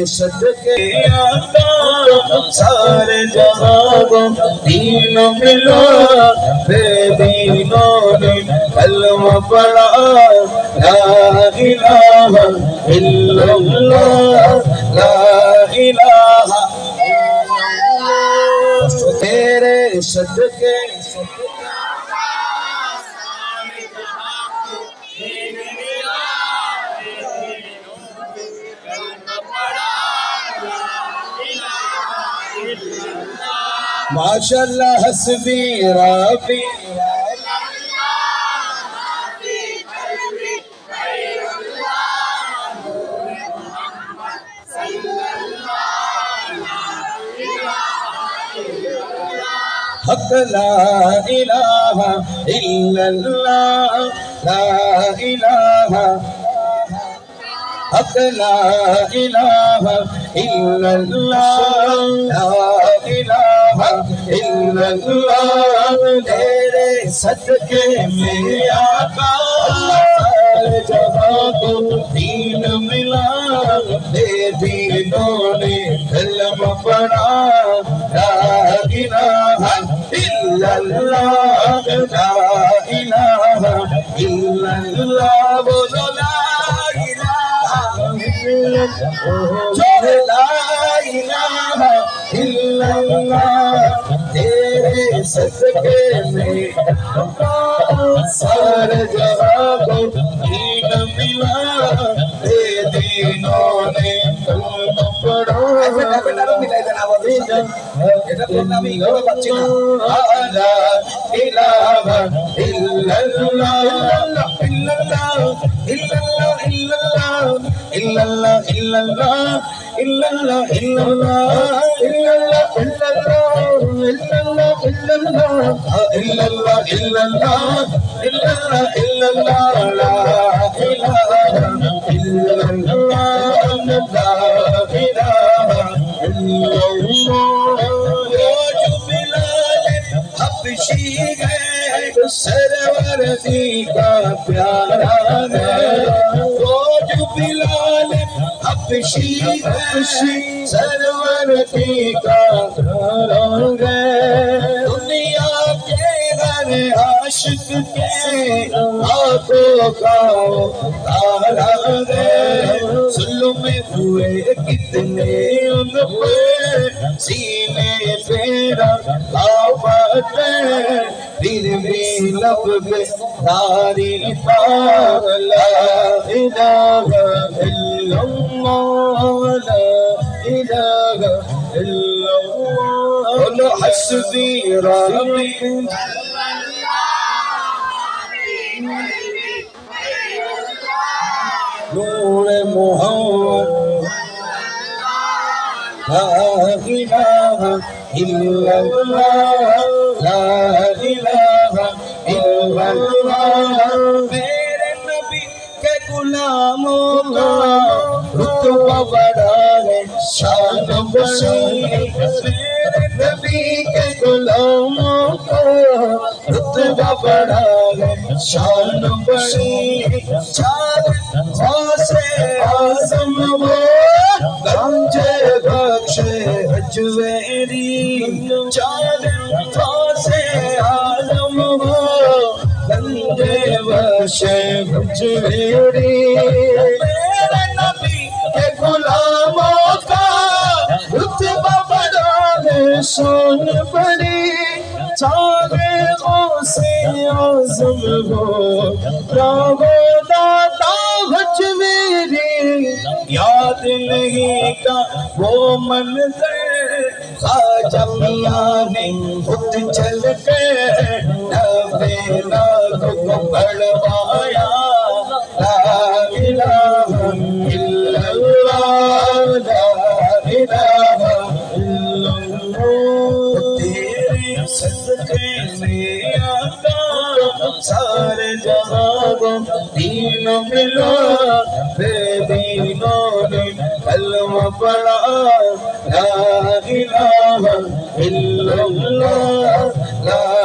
صدقے آقا سارے جہاں کو دین ملا بے دینوں نے کلمہ پڑھا لا الہ الا اللہ لا الہ تیرے صدقے ماشاءاللہ حسبی ربی حق لا الہ الا اللہ لا الہ حق لا الہ الا اللہ لا الہ الا اللہ تیرے صدقے میں آقا سارے جہاں کو دین ملا بے دینوں نے کلمہ پڑھا لا الہ الا اللہ لا الہ الا اللہ بولو لا جو لا الہ الا اللہ تیرے صدقے میں سارے جہاں کو دین ملا بے دینوں نے کلمہ پڑھا لا الہ الا اللہ إلا الله إلا الله إلا الله إلا الله إلا الله إلا الله إلا الله إلا الله إلا الله إلا الله إلا الله لا إله إلا الله لا إله إلا الله جو بلال حبشی ہے سرور دی کا پیارا ہے جو بلال حبشی سرور دی کا پیارا ہے دنیا کے ہر عاشق کے آنکھوں کا تارا ہے ظلم ہوئے کتنے ان پہ سینے پیرا آفت ہے پھر بھی لب پہ ناری پار لا الہ الا اللہ لا الہ الا اللہ قل حسبی ربی نور محمد لا الہ الا اللہ لا الہ الا اللہ میرے نبی کے غلاموں کا رتبہ بڑا ہے شان بڑی میرے نبی کے غلاموں کا رتبہ بڑا ہے شان بڑی چار غوثِ اعظم وہ گنجے بخشے حجویری چار غوثِ اعظم وہ گنجے بخشے حجویری میرے نبی کے غلاموں کا رتبہ بڑا ہے شان بڑی چار غوثِ اعظم وہ راغو داتا حجویری یاد نہیں کا وہ منظر خواجہ میاں نے خود چل کے نبے لاکھوں کو بڑھوایا لا الہ الا اللہ لا الہ الا اللہ تیرے صدقے میں آقا سارے جہاں کو دین ملا بے دینوں نے کلمہ پڑھا لا الہ الا اللہ لا